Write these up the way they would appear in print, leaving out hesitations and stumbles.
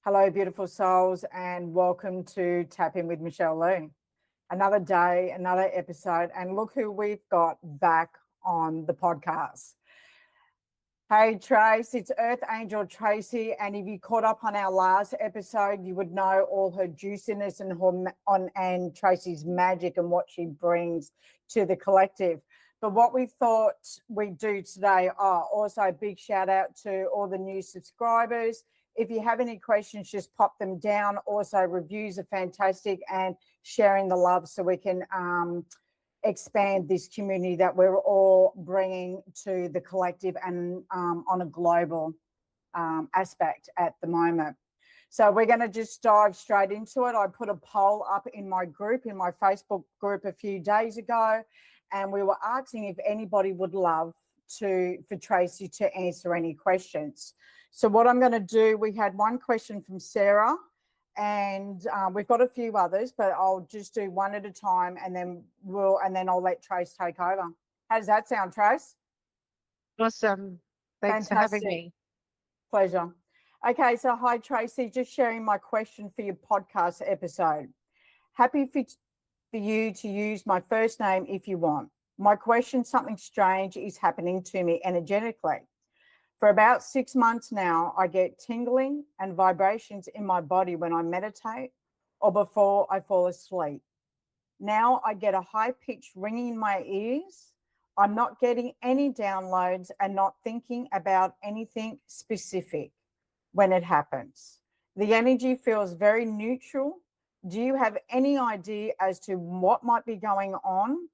Hello, beautiful souls, and welcome to Tap In with Michelle Lee. Another day, another episode, and look who we've got back on the podcast. Hey, Trace, it's Earth Angel Tracey, and if you caught up on our last episode, you would know all her juiciness and Tracey's magic and what she brings to the collective. But what we thought we'd do today, also a big shout out to all the new subscribers. If you have any questions, just pop them down. Also, reviews are fantastic, and sharing the love so we can expand this community that we're all bringing to the collective and on a global aspect at the moment. So we're going to just dive straight into it. I put a poll up in my group, in my Facebook group a few days ago, and we were asking if anybody would love for Tracey to answer any questions. So what I'm going to do, we had one question from Sarah, and we've got a few others, but I'll just do one at a time, and then I'll let Trace take over. How does that sound, Trace? Awesome. Thanks for having me. Pleasure. Okay, so hi, Tracey. Just sharing my question for your podcast episode. Happy for you to use my first name if you want. My question, something strange is happening to me energetically. For about 6 months now, I get tingling and vibrations in my body when I meditate or before I fall asleep. Now I get a high-pitched ringing in my ears. I'm not getting any downloads and not thinking about anything specific when it happens. The energy feels very neutral. Do you have any idea as to what might be going on?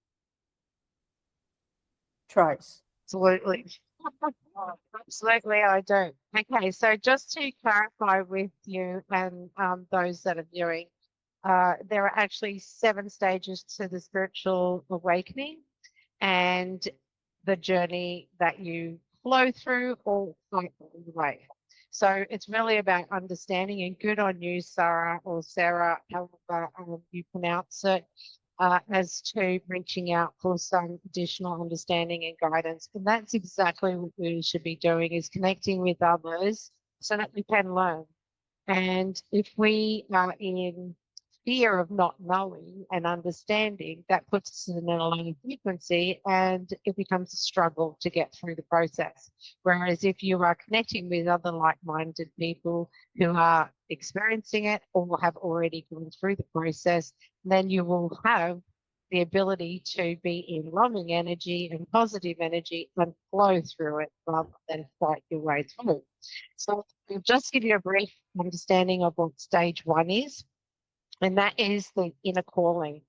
Trace. Absolutely. Absolutely, I do. Okay, so just to clarify with you and those that are viewing, there are actually 7 stages to the spiritual awakening and the journey that you flow through or fight along the way. So it's really about understanding, and good on you, Sarah, or Sarah, however you pronounce it, as to reaching out for some additional understanding and guidance. And that's exactly what we should be doing, is connecting with others so that we can learn. And if we are in fear of not knowing and understanding, that puts us in a low frequency, and it becomes a struggle to get through the process. Whereas if you are connecting with other like-minded people who are experiencing it or have already gone through the process, then you will have the ability to be in loving energy and positive energy and flow through it rather than fight your way through. So I'll just give you a brief understanding of what stage 1 is. And that is the inner calling.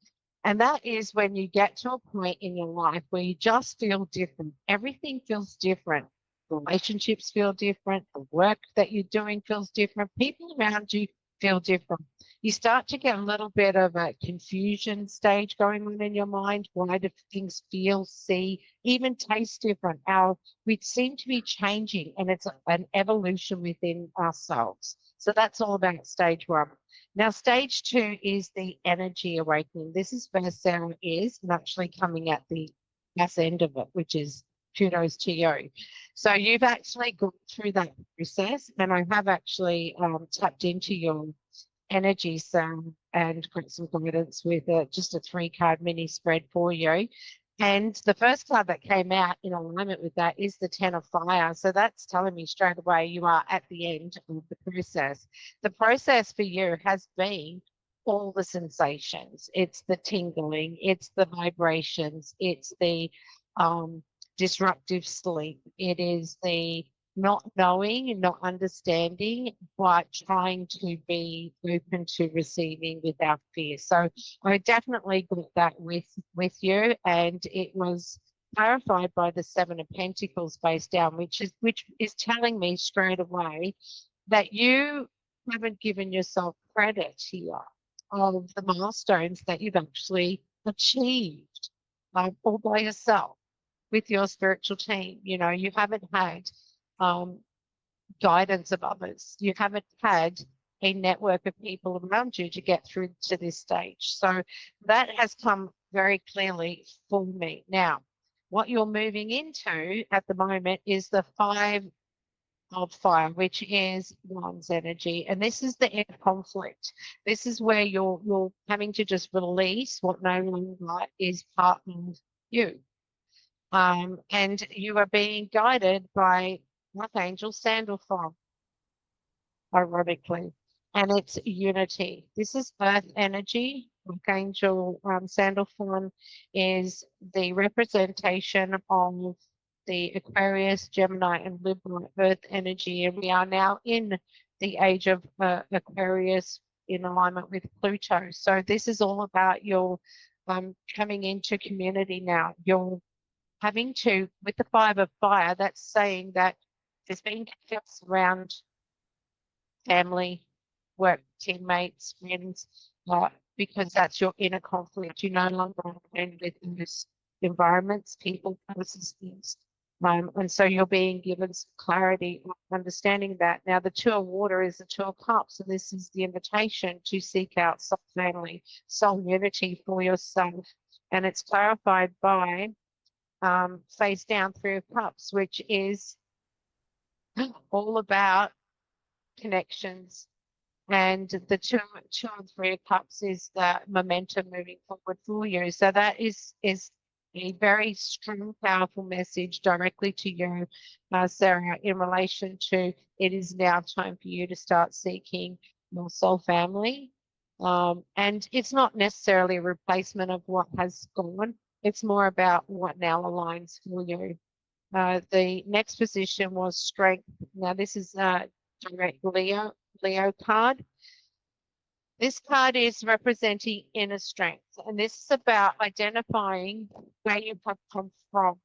And that is when you get to a point in your life where you just feel different. Everything feels different. Relationships feel different. The work that you're doing feels different. People around you feel different. You start to get a little bit of a confusion stage going on in your mind. Why do things feel, see, even taste different? We seem to be changing, and it's an evolution within ourselves. So that's all about stage 1. Now, stage 2 is the energy awakening. This is where Sarah is, and actually coming at the back end of it, which is kudos to you. So you've actually gone through that process, and I have actually tapped into your energy, Sarah, and got some guidance with just a 3-card mini spread for you. And the first card that came out in alignment with that is the 10 of fire. So that's telling me straight away you are at the end of the process. The process for you has been all the sensations. It's the tingling, it's the vibrations, it's the disruptive sleep. It is the not knowing and not understanding, but trying to be open to receiving without fear. So I definitely got that with you, and it was clarified by the 7 of Pentacles face down, which is telling me straight away that you haven't given yourself credit here of the milestones that you've actually achieved all by yourself with your spiritual team. You know, you haven't had guidance of others. You haven't had a network of people around you to get through to this stage. So that has come very clearly for me. Now, what you're moving into at the moment is the 5 of fire, which is one's energy. And this is the inner conflict. This is where you're having to just release what no longer is part of you. And you are being guided by Earth Angel Sandalphon, ironically, and it's unity. This is earth energy. Archangel Sandalphon is the representation of the Aquarius, Gemini, and Libra earth energy, and we are now in the age of Aquarius in alignment with Pluto. So this is all about your coming into community now. You're having to, with the 5 of fire, that's saying that there's been conflicts around family, work, teammates, friends, because that's your inner conflict. You no longer understand with those environments, people, places, things. And so you're being given some clarity of understanding that. Now, the 2 of water is the 2 of cups, and this is the invitation to seek out soul family, soul unity for yourself. And it's clarified by face down 3 of cups, which is all about connections, and the two and 3 of cups is the momentum moving forward for you. So that is a very strong, powerful message directly to you, Sarah, in relation to it is now time for you to start seeking your soul family. And it's not necessarily a replacement of what has gone. It's more about what now aligns for you. The next position was strength. Now this is direct Leo card. This card is representing inner strength, and this is about identifying where you have come from,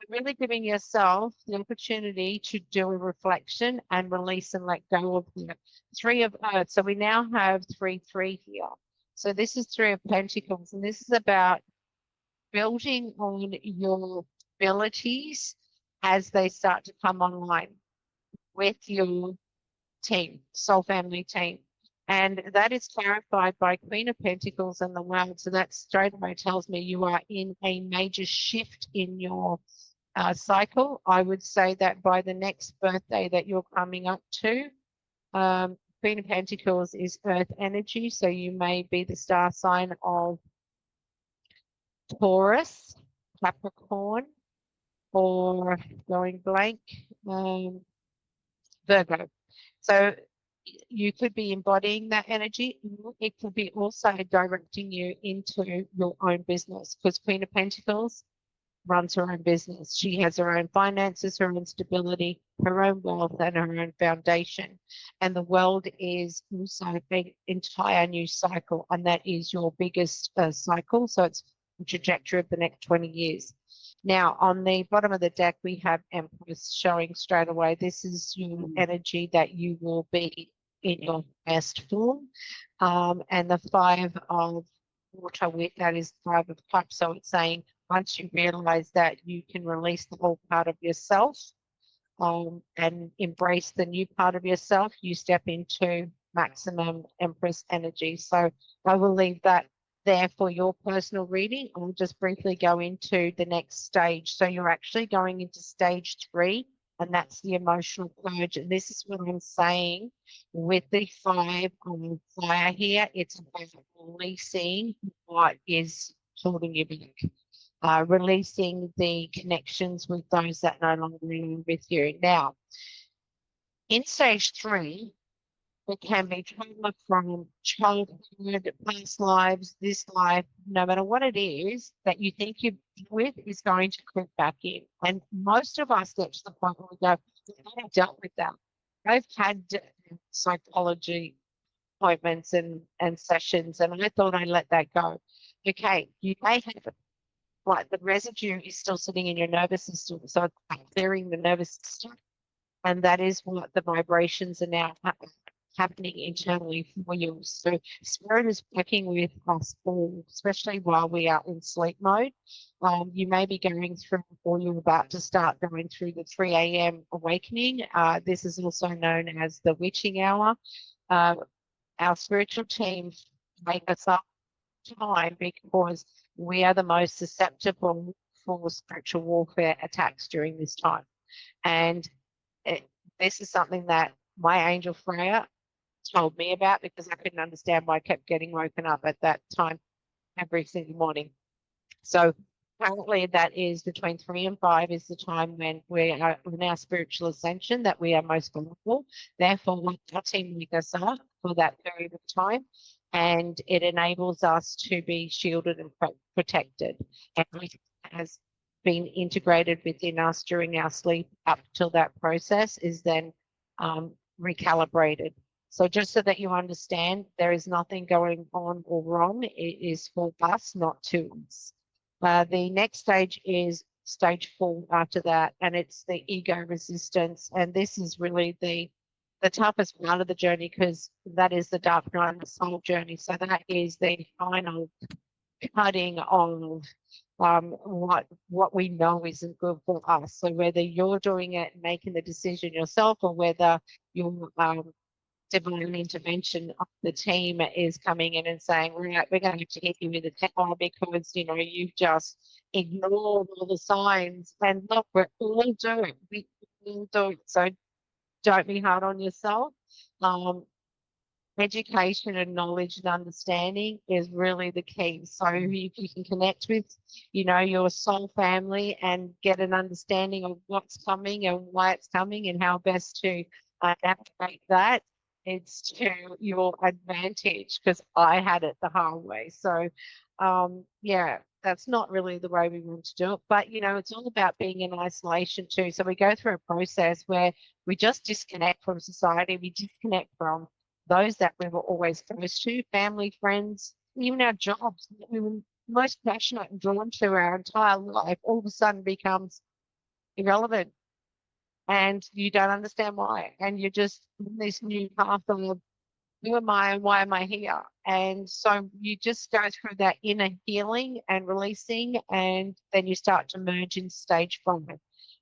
really giving yourself the opportunity to do a reflection and release and let go of the 3 of Earth. So we now have 3 here. So this is 3 of Pentacles, and this is about building on your abilities as they start to come online with your team, soul family team. And that is clarified by Queen of Pentacles and the World. So that straight away tells me you are in a major shift in your cycle. I would say that by the next birthday that you're coming up to, Queen of Pentacles is earth energy. So you may be the star sign of Taurus, Capricorn, or going blank, Virgo. So you could be embodying that energy. It could be also directing you into your own business, because Queen of Pentacles runs her own business. She has her own finances, her own stability, her own wealth, and her own foundation. And the World is also an entire new cycle, and that is your biggest cycle. So it's the trajectory of the next 20 years. Now, on the bottom of the deck, we have Empress showing straight away. This is your energy that you will be in your best form. And the 5 of water with that is 5 of cups. So it's saying once you realize that you can release the whole part of yourself and embrace the new part of yourself, you step into maximum Empress energy. So I will leave that there for your personal reading. I'll just briefly go into the next stage. So you're actually going into stage 3, and that's the emotional purge. And this is what I'm saying with the 5 of fire here. It's about releasing what is holding you back, releasing the connections with those that no longer are with you. Now, in stage 3, it can be trauma from childhood, past lives, this life, no matter what it is that you think you're with is going to creep back in. And most of us get to the point where we go, I've dealt with that. I've had psychology appointments and sessions, and I thought I let that go. Okay, you may have like the residue is still sitting in your nervous system, so it's clearing the nervous system. And that is what the vibrations are now happening internally for you. So Spirit is working with us all, especially while we are in sleep mode. You may be going through, or you're about to start going through the 3 a.m. awakening. This is also known as the witching hour. Our spiritual team make us up time because we are the most susceptible for spiritual warfare attacks during this time. And this is something that my angel Freya told me about, because I couldn't understand why I kept getting woken up at that time every single morning. So currently that is between 3 and 5 is the time when we are in our spiritual ascension, that we are most vulnerable. Therefore, our team wake us up for that period of time, and it enables us to be shielded and protected. And everything has been integrated within us during our sleep up till that process is then recalibrated. So just so that you understand, there is nothing going on or wrong. It is for us, not to us. The next stage is stage 4 after that, and it's the ego resistance. And this is really the toughest part of the journey, because that is the dark night of the soul journey. So that is the final cutting of what we know isn't good for us. So whether you're doing it and making the decision yourself, or whether you're divine intervention of the team is coming in and saying, right, we're going to have to hit you with a tower because, you know, you've just ignored all the signs. And look, we all do it. We all do it. So don't be hard on yourself. Education and knowledge and understanding is really the key. So if you can connect with, you know, your soul family and get an understanding of what's coming and why it's coming and how best to navigate that, it's to your advantage, because I had it the hard way. So yeah, that's not really the way we want to do it. But, you know, it's all about being in isolation too. So we go through a process where we just disconnect from society. We disconnect from those that we were always close to, family, friends, even our jobs that we were most passionate and drawn to our entire life, all of a sudden becomes irrelevant. And you don't understand why. And you're just in this new path of, who am I and why am I here? And so you just go through that inner healing and releasing, and then you start to merge in stage 5,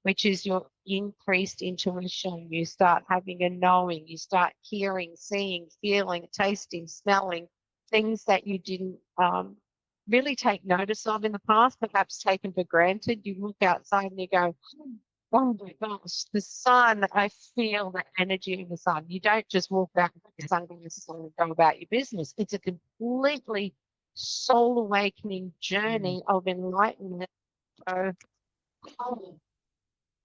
which is your increased intuition. You start having a knowing, you start hearing, seeing, feeling, tasting, smelling, things that you didn't really take notice of in the past, perhaps taken for granted. You look outside and you go, oh my gosh, the sun, I feel the energy of the sun. You don't just walk out with the sunglasses on and go about your business. It's a completely soul awakening journey of enlightenment. So,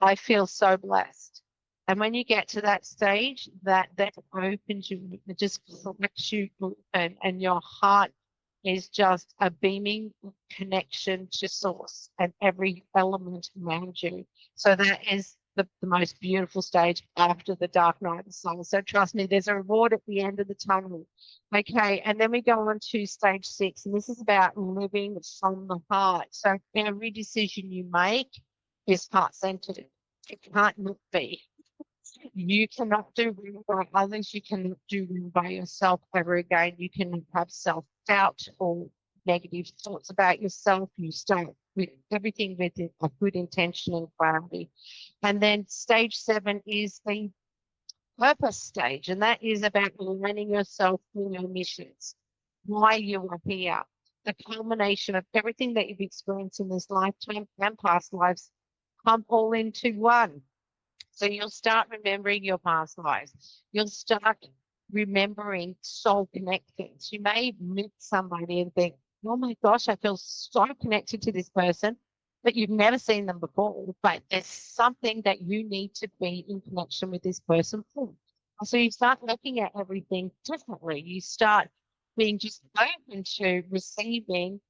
I feel so blessed. And when you get to that stage, that opens you, it just lets you open, and your heart is just a beaming connection to source and every element around you. So that is the most beautiful stage after the dark night of the soul. So trust me, there's a reward at the end of the tunnel. Okay, and then we go on to stage 6, and this is about living from the heart. So every decision you make is heart-centered. It can't not be. You cannot do wrong by others. You cannot do wrong by yourself ever again. You cannot have self-doubt or negative thoughts about yourself. You start with everything with a good intention and clarity. And then stage 7 is the purpose stage, and that is about aligning yourself with your missions, why you are here, the culmination of everything that you've experienced in this lifetime and past lives come all into one. So you'll start remembering your past lives. You'll start remembering soul connections. You may meet somebody and think, oh my gosh, I feel so connected to this person, but you've never seen them before. But there's something that you need to be in connection with this person for. So you start looking at everything differently. You start being just open to receiving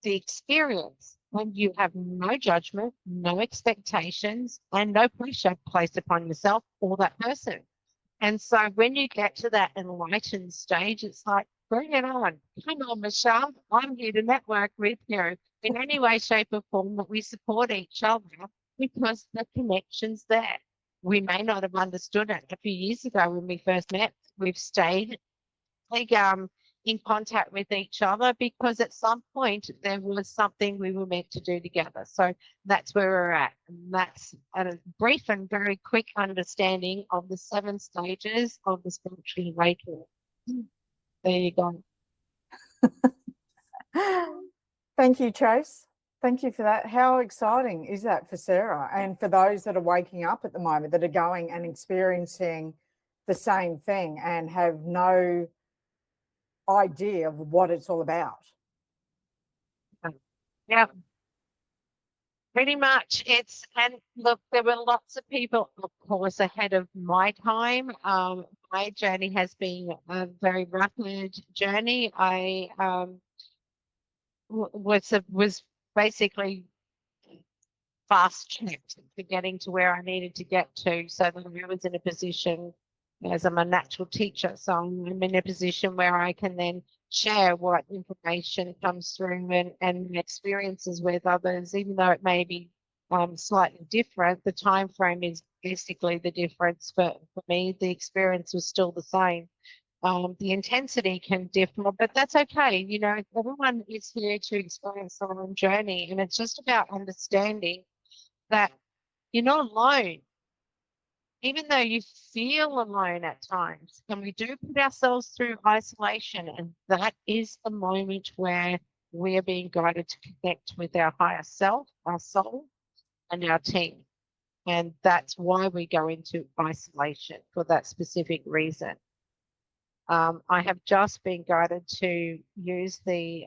the experience when you have no judgment, no expectations, and no pressure placed upon yourself or that person. And so when you get to that enlightened stage, it's like, bring it on. Come on, Michelle. I'm here to network with you in any way, shape, or form that we support each other, because the connection's there. We may not have understood it a few years ago when we first met. We've stayed like in contact with each other because at some point there was something we were meant to do together. So that's where we're at. And that's a brief and very quick understanding of the 7 stages of the spiritual awakening. There you go. Thank you, Trace. Thank you for that. How exciting is that for Sarah and for those that are waking up at the moment, that are going and experiencing the same thing and have no idea of what it's all about? Yeah, pretty much. And look, there were lots of people, of course, ahead of my time. My journey has been a very rapid journey. I was basically fast tracked to getting to where I needed to get to, so that I was in a position, as I'm a natural teacher, so I'm in a position where I can then share what information comes through and experiences with others, even though it may be slightly different. The time frame is basically the difference. For me, the experience was still the same. The intensity can differ, but that's okay. You know, everyone is here to experience their own journey, and it's just about understanding that you're not alone, even though you feel alone at times. And we do put ourselves through isolation, and that is the moment where we are being guided to connect with our higher self, our soul, and our team. And that's why we go into isolation, for that specific reason. I have just been guided to use the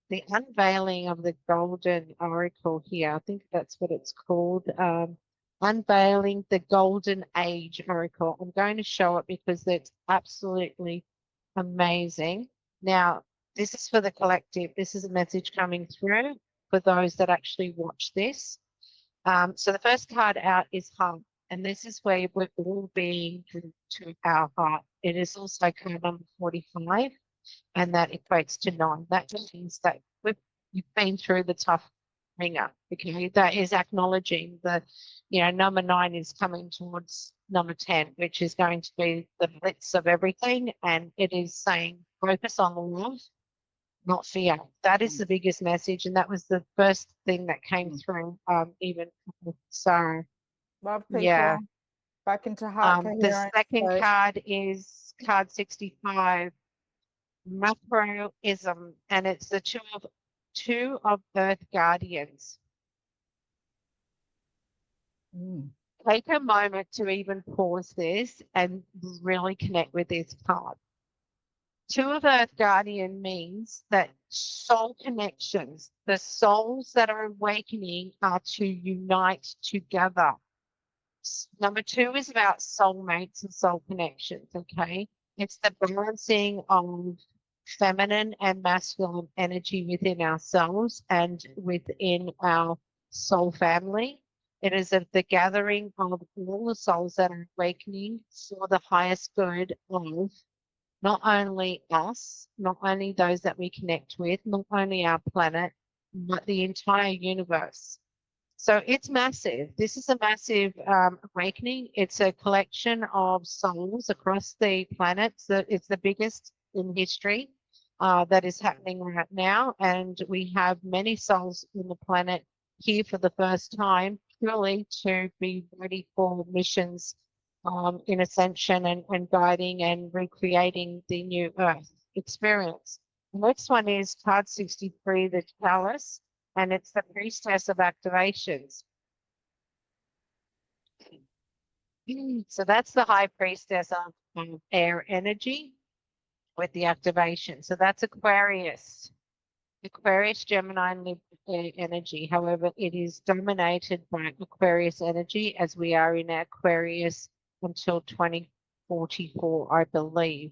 the unveiling of the golden oracle here. I think that's what it's called. Unveiling the golden age oracle. I'm going to show it because it's absolutely amazing. Now, this is for the collective. This is a message coming through for those that actually watch this. So the first card out is heart, and this is where we're all being driven to our heart. It is also card number 45, and that equates to 9. That means that you've been through the tough ringer. Okay, that is acknowledging the, number 9 is coming towards number 10, which is going to be the blitz of everything, and it is saying focus on the love, not fear. That is the biggest message, and that was the first thing that came through, even so. Love people. Yeah. Back into heart The second card is card 65, macroism, and it's the two of Earth Guardians. Take a moment to even pause this and really connect with this card. 2 of Earth Guardian means that soul connections, the souls that are awakening, are to unite together. Number 2 is about soulmates and soul connections, okay? It's the balancing of feminine and masculine energy within ourselves and within our soul family. It is the gathering of all the souls that are awakening for the highest good of not only us, not only those that we connect with, not only our planet, but the entire universe. So it's massive. This is a massive awakening. It's a collection of souls across the planet. So it's the biggest in history that is happening right now. And we have many souls on the planet here for the first time, purely to be ready for missions in Ascension and guiding and recreating the new Earth experience. The next one is card 63, the Chalice, and it's the Priestess of Activations. So that's the High Priestess of air energy with the activation. So that's Aquarius. Aquarius, Gemini, and Libra energy. However, it is dominated by Aquarius energy, as we are in Aquarius until 2044, I believe.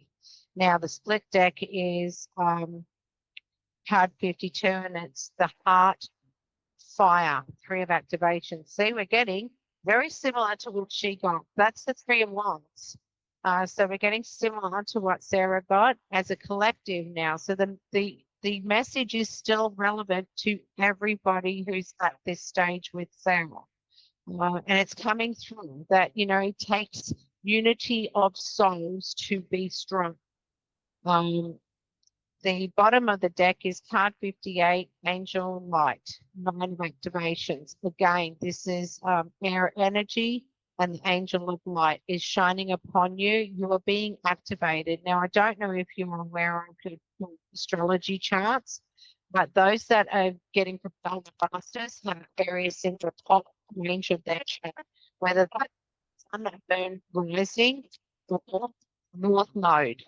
Now, the split deck is card 52, and it's the Heart, Fire, 3 of activation. See, we're getting very similar to what she got. That's the 3 of Wands. So we're getting similar to what Sarah got as a collective now. So the message is still relevant to everybody who's at this stage with Sarah. And it's coming through that, it takes unity of souls to be strong. The bottom of the deck is card 58, Angel Light, 9 of activations. Again, this is air energy, and the Angel of Light is shining upon you. You are being activated. Now, I don't know if you're aware of your astrology charts, But those that are getting propelled the fastest have areas in the top range of their chart, whether that's sun, moon, rising, or north node.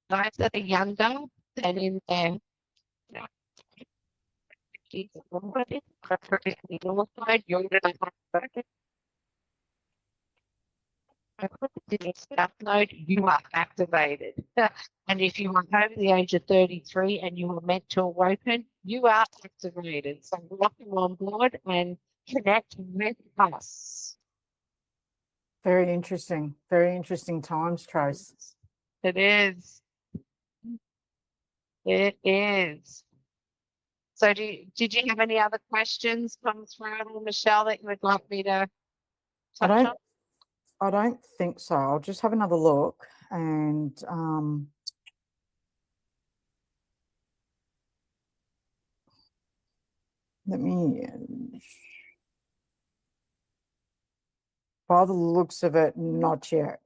Those that are younger than in their north node, you're going to have South node, you are activated. And if you are over the age of 33 and you are meant to awaken, you are activated. So welcome on board and connect with us. Very interesting. Very interesting times, Trace. It is. It is. So did you have any other questions come through, Michelle, that you would like me to touch on? I don't think so. I'll just have another look and let me, by the looks of it, not yet.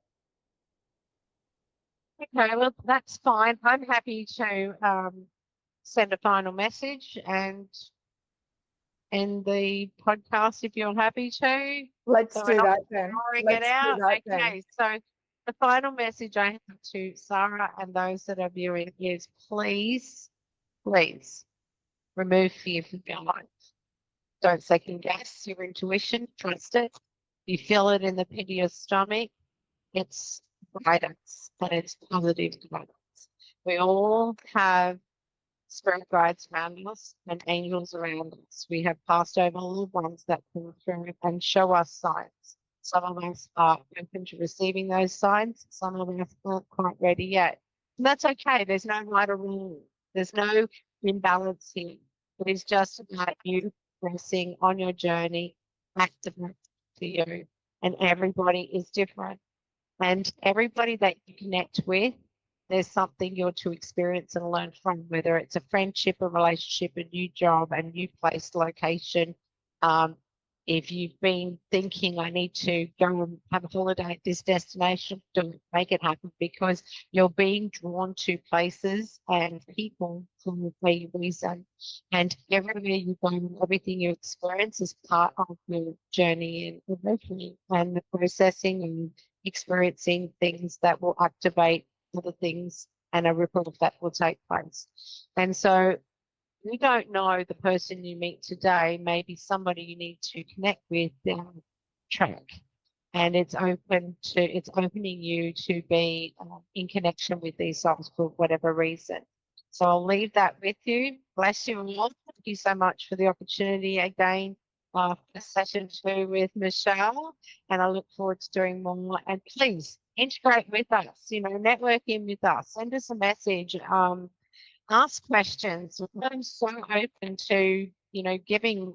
Okay, well, that's fine. I'm happy to send a final message and end the podcast if you're happy to. Let's So do that then. Let's do that okay, so the final message I have to Sarah and those that are viewing is please remove fear from your life. Don't second guess your intuition, trust it. You feel it in the pit of your stomach, it's guidance and it's positive guidance. We all have spirit guides around us and angels around us. We have passed over loved ones that come through and show us signs. Some of us are open to receiving those signs. Some of us aren't quite ready yet. And that's okay. There's no right or wrong. There's no imbalance here. It is just about you progressing on your journey, activate to you. And everybody is different. And everybody that you connect with, there's something you're to experience and learn from, whether it's a friendship, a relationship, a new job, a new place, location. If you've been thinking, I need to go and have a holiday at this destination, do it, make it happen, because you're being drawn to places and people for a reason. And everywhere you go and everything you experience is part of your journey and awakening and the processing and experiencing things that will activate other things and a ripple effect will take place. And so you don't know the person you meet today, maybe somebody you need to connect with down the track. And it's opening you to be in connection with these souls for whatever reason. So I'll leave that with you. Bless you all. Thank you so much for the opportunity again for session 2 with Michelle. And I look forward to doing more. And please integrate with us, network in with us. Send us a message. Ask questions. I'm so open to, giving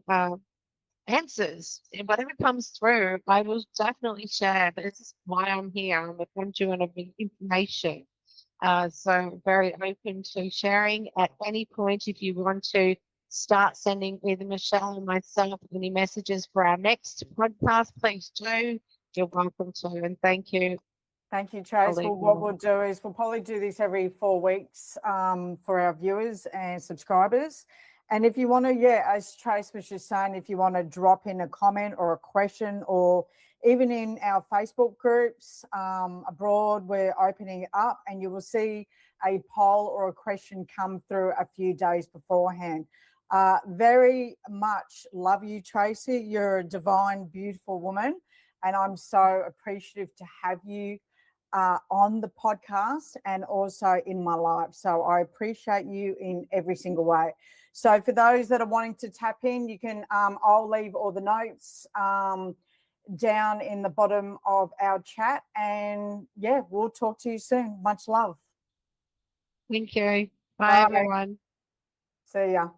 answers. And whatever comes through, I will definitely share. But this is why I'm here. I'm a conduit of information. So very open to sharing at any point. If you want to start sending either Michelle or myself any messages for our next podcast, please do. You're welcome to. And thank you. Thank you, Trace. Well, what we'll do is we'll probably do this every 4 weeks for our viewers and subscribers. And if you want to, as Trace was just saying, if you want to drop in a comment or a question, or even in our Facebook groups abroad, we're opening it up and you will see a poll or a question come through a few days beforehand. Very much love you, Tracey. You're a divine, beautiful woman. And I'm so appreciative to have you on the podcast and also in my life. So I appreciate you in every single way. So for those that are wanting to tap in, you can, I'll leave all the notes down in the bottom of our chat. And we'll talk to you soon. Much love. Thank you. Bye. Everyone. See ya.